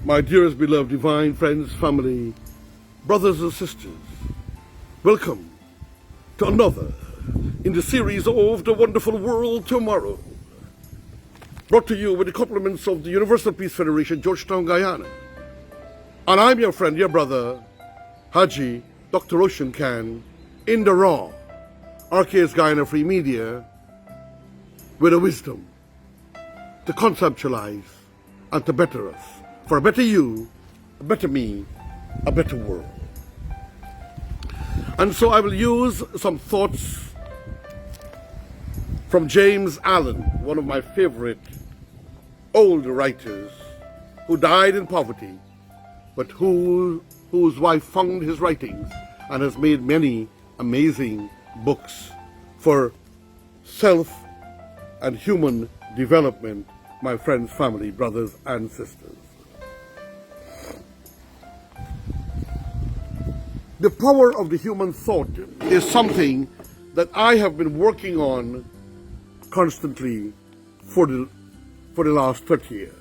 My dearest beloved divine friends, family, brothers and sisters, welcome to another in the series of The Wonderful World Tomorrow, brought to you with the compliments of the Universal Peace Federation, Georgetown, Guyana. And I'm your friend, your brother, Haji Dr. Ocean Khan, in the raw, RKS Guyana Free Media, with a wisdom to conceptualize and to better us. For a better you, a better me, a better world. And so I will use some thoughts from James Allen, one of my favorite old writers, who died in poverty, but whose wife found his writings and has made many amazing books for self and human development, my friends, family, brothers and sisters. The power of the human thought is something that I have been working on constantly for the last 30 years.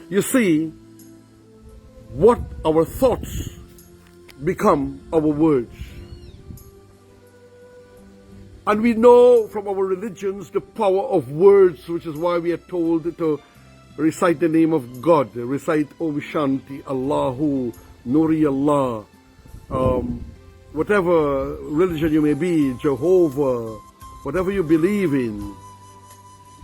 You see, what our thoughts become our words. And we know from our religions the power of words, which is why we are told to recite the name of God, recite Om Shanti, Allahu, Nuri Allah, whatever religion you may be, Jehovah, whatever you believe in,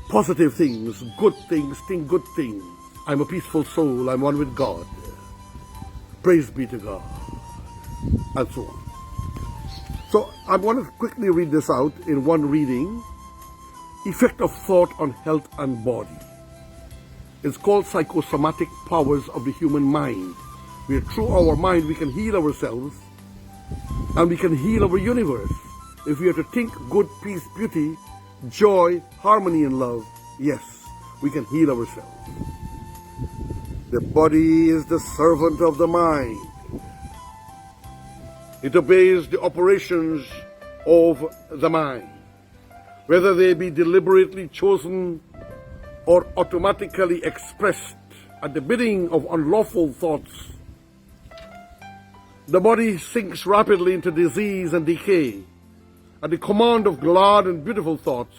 positive things, good things, think good things. I'm a peaceful soul, I'm one with God. Praise be to God, and so on. So I want to quickly read this out in one reading. Effect of thought on health and body. It's called psychosomatic powers of the human mind. Where through our mind we can heal ourselves and we can heal our universe. If we are to think good, peace, beauty, joy, harmony and love, yes, we can heal ourselves. The body is the servant of the mind. It obeys the operations of the mind, whether they be deliberately chosen or automatically expressed at the bidding of unlawful thoughts. The body sinks rapidly into disease and decay. At the command of glad and beautiful thoughts,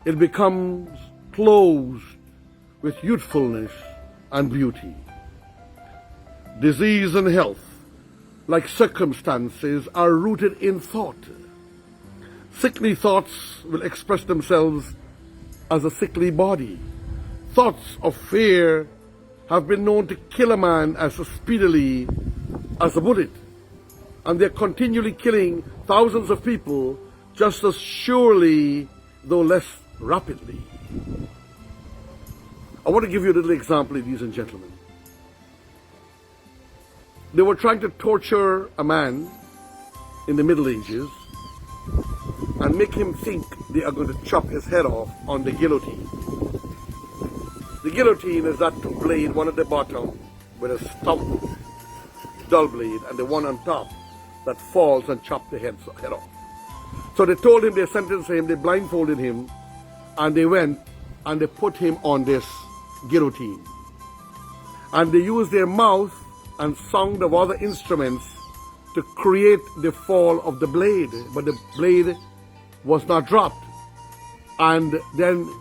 it becomes clothed with youthfulness and beauty. Disease and health, like circumstances, are rooted in thought. Sickly thoughts will express themselves as a sickly body. Thoughts of fear have been known to kill a man as speedily as a bullet, and they're continually killing thousands of people just as surely, though less rapidly. I want to give you a little example, ladies and gentlemen. They were trying to torture a man in the Middle Ages and make him think they are going to chop his head off on the guillotine. The guillotine is that blade, one at the bottom with a stump, dull blade, and the one on top that falls and chops the head off. So they told him, they sentenced him, they blindfolded him, and they went and they put him on this guillotine. And they used their mouth and sound of other instruments to create the fall of the blade, but the blade was not dropped. And then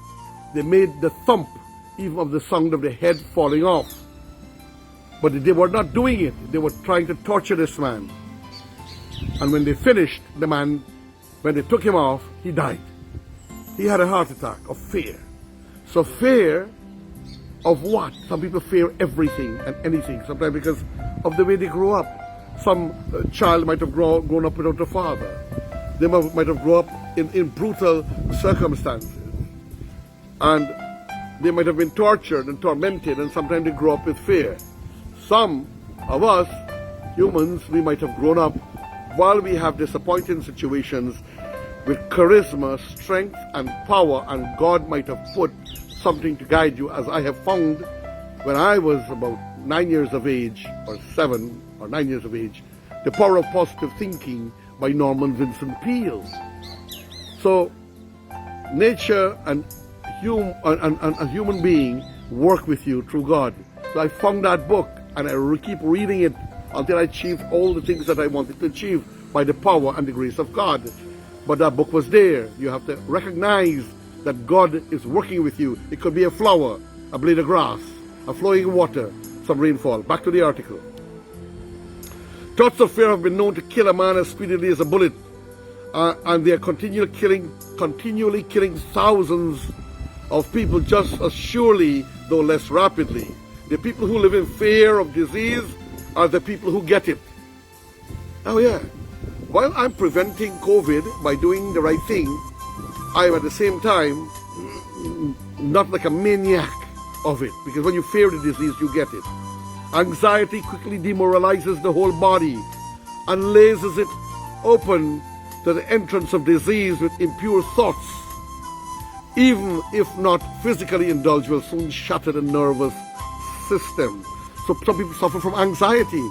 they made the thump even of the sound of the head falling off. But they were not doing it. They were trying to torture this man. And when they finished, the man, when they took him off, he died. He had a heart attack of fear. So fear of what? Some people fear everything and anything, sometimes because of the way they grew up. Some child might have grown up without a father. They might have grown up in brutal circumstances. And they might have been tortured and tormented, and sometimes they grow up with fear. Some of us, humans, we might have grown up while we have disappointing situations with charisma, strength, and power, and God might have put something to guide you, as I have found when I was about 9 years of age, or 7 or 9 years of age, The Power of Positive Thinking by Norman Vincent Peale. So, nature and a human being work with you through God. So I found that book and I keep reading it until I achieved all the things that I wanted to achieve by the power and the grace of God. But that book was there. You have to recognize that God is working with you. It could be a flower, a blade of grass, a flowing water, some rainfall. Back to the article. Thoughts of fear have been known to kill a man as speedily as a bullet, and they are continually killing thousands of people just as surely, though less rapidly. The people who live in fear of disease are the people who get it. Oh yeah. While I'm preventing COVID by doing the right thing, I am at the same time not like a maniac of it, because when you fear the disease, you get it. Anxiety quickly demoralizes the whole body and lays it open to the entrance of disease with impure thoughts. Even if not physically indulged, will soon shatter the nervous system. So some people suffer from anxiety.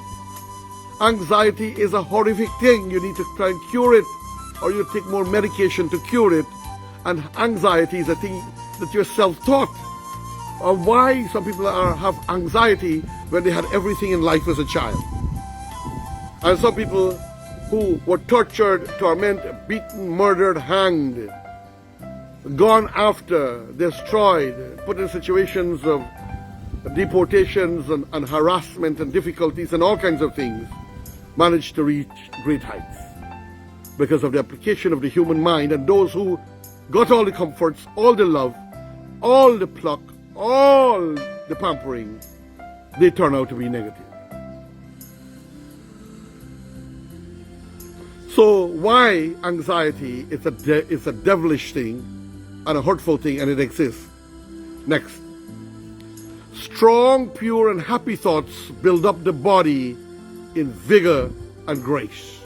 Anxiety is a horrific thing. You need to try and cure it, or you take more medication to cure it. And anxiety is a thing that you're self-taught. Why some people have anxiety when they had everything in life as a child. And some people who were tortured, tormented, beaten, murdered, hanged, gone after, destroyed, put in situations of deportations and harassment and difficulties and all kinds of things, managed to reach great heights because of the application of the human mind. And those who got all the comforts, all the love, all the pluck, all the pampering, they turn out to be negative. So why anxiety is a devilish thing and a hurtful thing, and it exists. Next. Strong, pure, and happy thoughts build up the body in vigor and grace.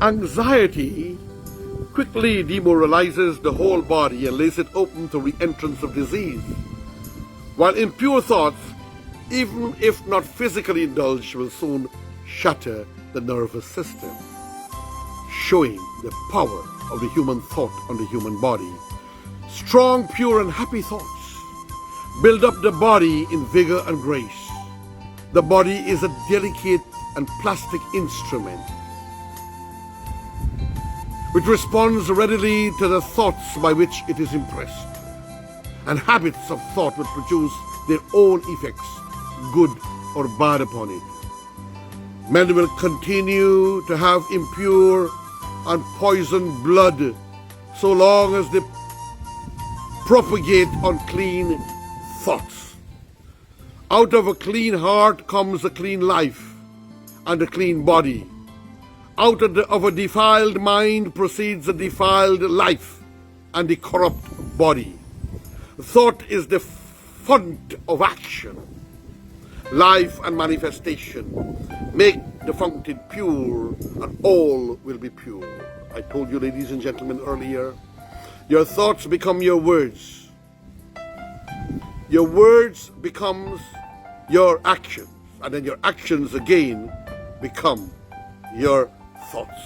Anxiety quickly demoralizes the whole body and lays it open to re-entrance of disease, while impure thoughts, even if not physically indulged, will soon shatter the nervous system, showing the power of the human thought on the human body. Strong, pure, and happy thoughts build up the body in vigor and grace. The body is a delicate and plastic instrument which responds readily to the thoughts by which it is impressed. And habits of thought will produce their own effects, good or bad, upon it. Men will continue to have impure and poisoned blood so long as they propagate unclean thoughts. Out of a clean heart comes a clean life and a clean body. Out of a defiled mind proceeds a defiled life and a corrupt body. Thought is the fount of action, life and manifestation. Make the fountain pure and all will be pure. I told you, ladies and gentlemen, earlier, your thoughts become your words. Your words becomes your actions, and then your actions again become your thoughts.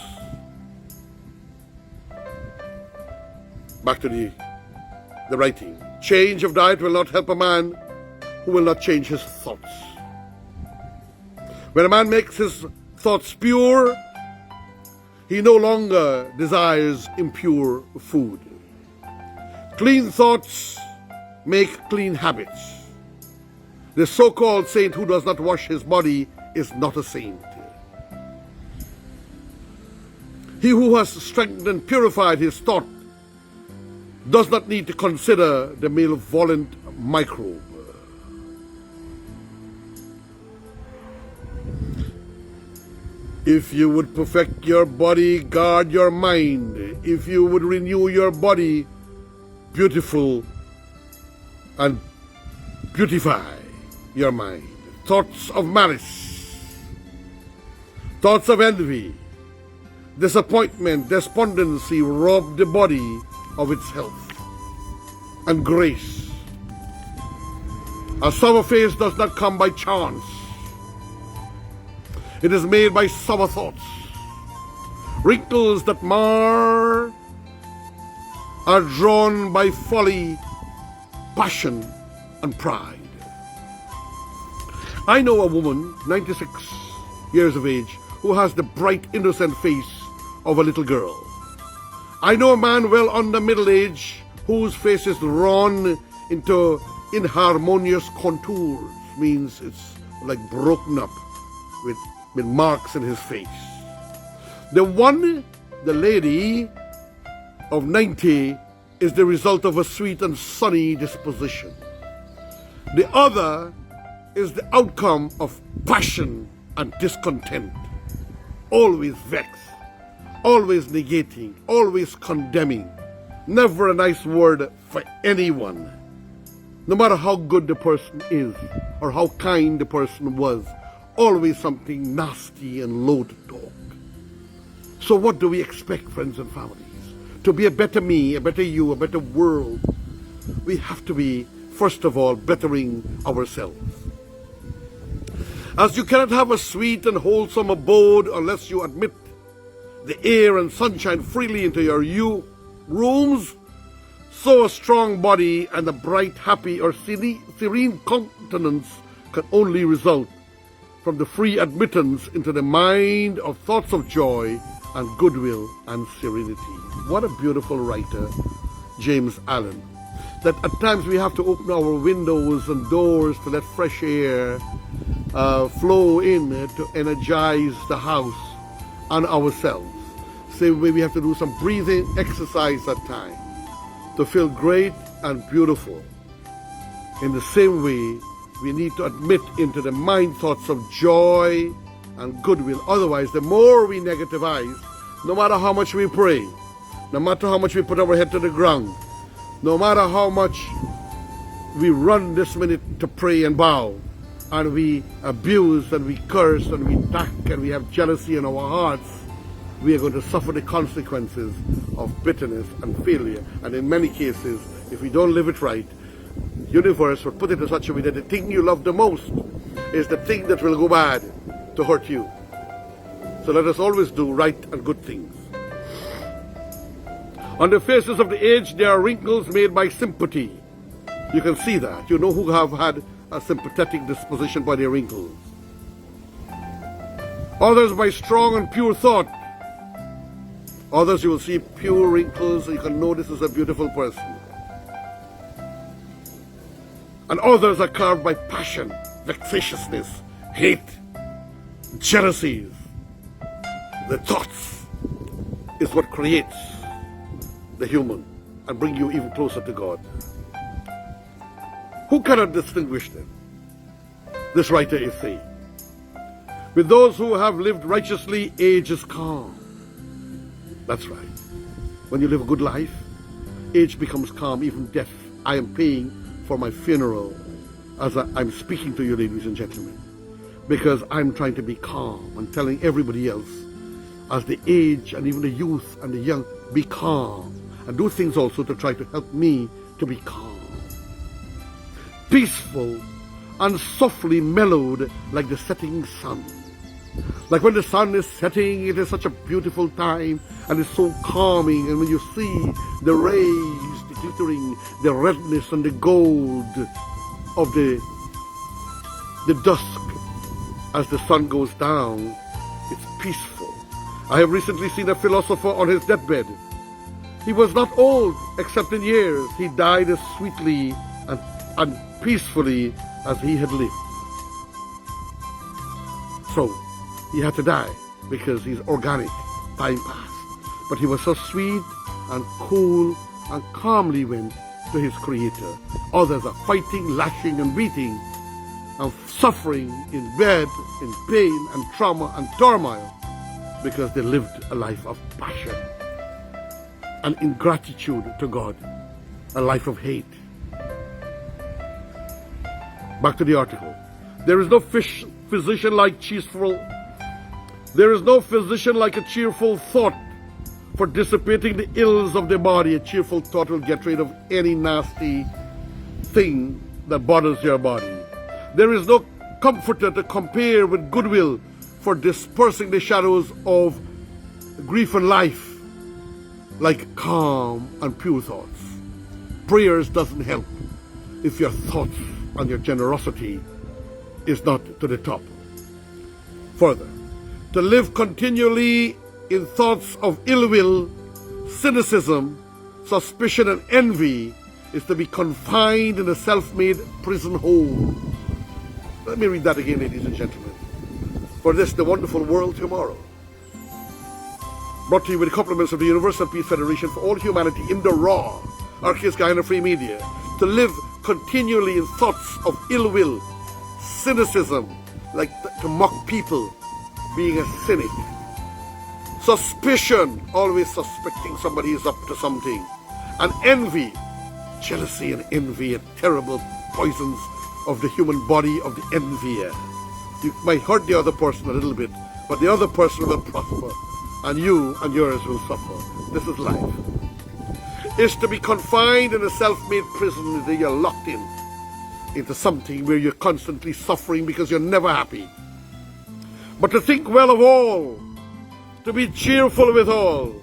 Back to the writing. Change of diet will not help a man who will not change his thoughts. When a man makes his thoughts pure, he no longer desires impure food. Clean thoughts make clean habits. The so-called saint who does not wash his body is not a saint. He who has strengthened and purified his thought does not need to consider the malevolent microbe. If you would perfect your body, guard your mind. If you would renew your body, beautiful and beautify your mind. Thoughts of malice, thoughts of envy, disappointment, despondency rob the body of its health and grace. A sour face does not come by chance. It is made by sour thoughts. Wrinkles that mar are drawn by folly, passion, and pride. I know a woman, 96 years of age, who has the bright, innocent face of a little girl. I know a man well under middle age whose face is drawn into inharmonious contours, means it's like broken up with marks in his face. The lady of 90 is the result of a sweet and sunny disposition. The other is the outcome of passion and discontent, always vexed, always negating, always condemning, never a nice word for anyone. No matter how good the person is or how kind the person was, always something nasty and low to talk. So what do we expect, friends and families? To be a better me, a better you, a better world, we have to be, first of all, bettering ourselves. As you cannot have a sweet and wholesome abode unless you admit the air and sunshine freely into your rooms, so a strong body and a bright, happy, or serene countenance can only result from the free admittance into the mind of thoughts of joy and goodwill and serenity. What a beautiful writer, James Allen. That at times we have to open our windows and doors to let fresh air flow in to energize the house and ourselves. Same way we have to do some breathing exercise at times to feel great and beautiful. In the same way, we need to admit into the mind thoughts of joy and goodwill. Otherwise, the more we negativize, no matter how much we pray, no matter how much we put our head to the ground, no matter how much we run this minute to pray and bow, and we abuse and we curse and we attack and we have jealousy in our hearts, we are going to suffer the consequences of bitterness and failure. And in many cases, if we don't live it right, the universe will put it in such a way that the thing you love the most is the thing that will go bad to hurt you. So let us always do right and good things. On the faces of the aged, there are wrinkles made by sympathy. You can see that. You know who have had a sympathetic disposition by their wrinkles. Others by strong and pure thought. Others you will see pure wrinkles, and you can know this is a beautiful person. And others are carved by passion, vexatiousness, hate, jealousies. The thoughts is what creates the human and bring you even closer to God. Who cannot distinguish them? This writer is saying, with those who have lived righteously, age is calm. That's right. When you live a good life, age becomes calm, even death. I am paying for my funeral as I'm speaking to you, ladies and gentlemen, because I'm trying to be calm and telling everybody else, as the age and even the youth and the young, be calm and do things also to try to help me to be calm. Peaceful and softly mellowed like the setting sun. Like when the sun is setting, it is such a beautiful time and it's so calming. And when you see the rays, the glittering, the redness and the gold of the dusk as the sun goes down, it's peaceful. I have recently seen a philosopher on his deathbed. He was not old except in years. He died as sweetly and peacefully as he had lived. So he had to die because he's organic. Time passed. But he was so sweet and cool and calmly went to his Creator. Others are fighting, lashing and beating and suffering in bed, in pain and trauma and turmoil because they lived a life of passion and ingratitude to God, a life of hate. Back to the article. There is no physician like cheerful. There is no physician like a cheerful thought for dissipating the ills of the body. A cheerful thought will get rid of any nasty thing that bothers your body. There is no comforter to compare with goodwill for dispersing the shadows of grief and life like calm and pure thoughts. Prayers doesn't help if your thoughts and your generosity is not to the top. Further, to live continually in thoughts of ill will, cynicism, suspicion, and envy is to be confined in a self-made prison hole. Let me read that again, ladies and gentlemen. For this, the wonderful world tomorrow. Brought to you with the compliments of the Universal Peace Federation for all humanity in the raw, Arceus Guyana Free Media. To live continually in thoughts of ill will, cynicism, like to mock people, being a cynic. Suspicion, always suspecting somebody is up to something. And envy, jealousy and envy are terrible poisons of the human body of the envier. You might hurt the other person a little bit, but the other person will prosper, and you and yours will suffer. This is life. It's to be confined in a self-made prison that you're locked into something where you're constantly suffering because you're never happy. But to think well of all, to be cheerful with all,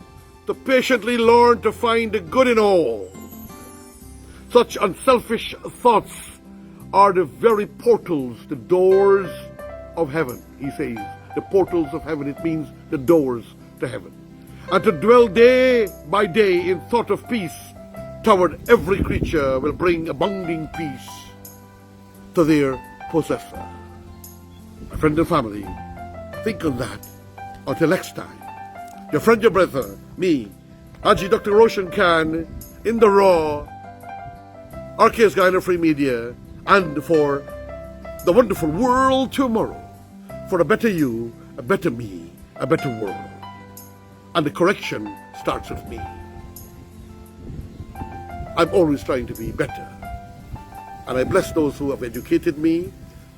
to patiently learn to find the good in all. Such unselfish thoughts are the very portals, the doors of heaven, he says. The portals of heaven, it means the doors to heaven. And to dwell day by day in thought of peace toward every creature will bring abounding peace to their possessor. My friend and family, think on that. Until next time, your friend, your brother, me, Haji Dr. Roshan Khan, in the raw, Arceus Guyana Free Media, and for the wonderful world tomorrow, for a better you, a better me, a better world. And the correction starts with me. I'm always trying to be better. And I bless those who have educated me,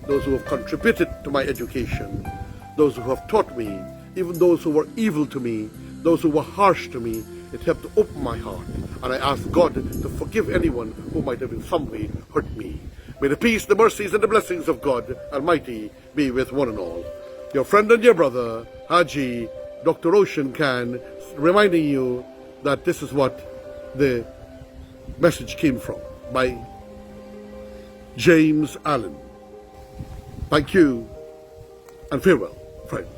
those who have contributed to my education, those who have taught me, even those who were evil to me, those who were harsh to me. It helped to open my heart. And I ask God to forgive anyone who might have in some way hurt me. May the peace, the mercies, and the blessings of God Almighty be with one and all. Your friend and your brother, Haji Dr. Roshan Khan, reminding you that this is what the message came from by James Allen. Thank you and farewell, friends.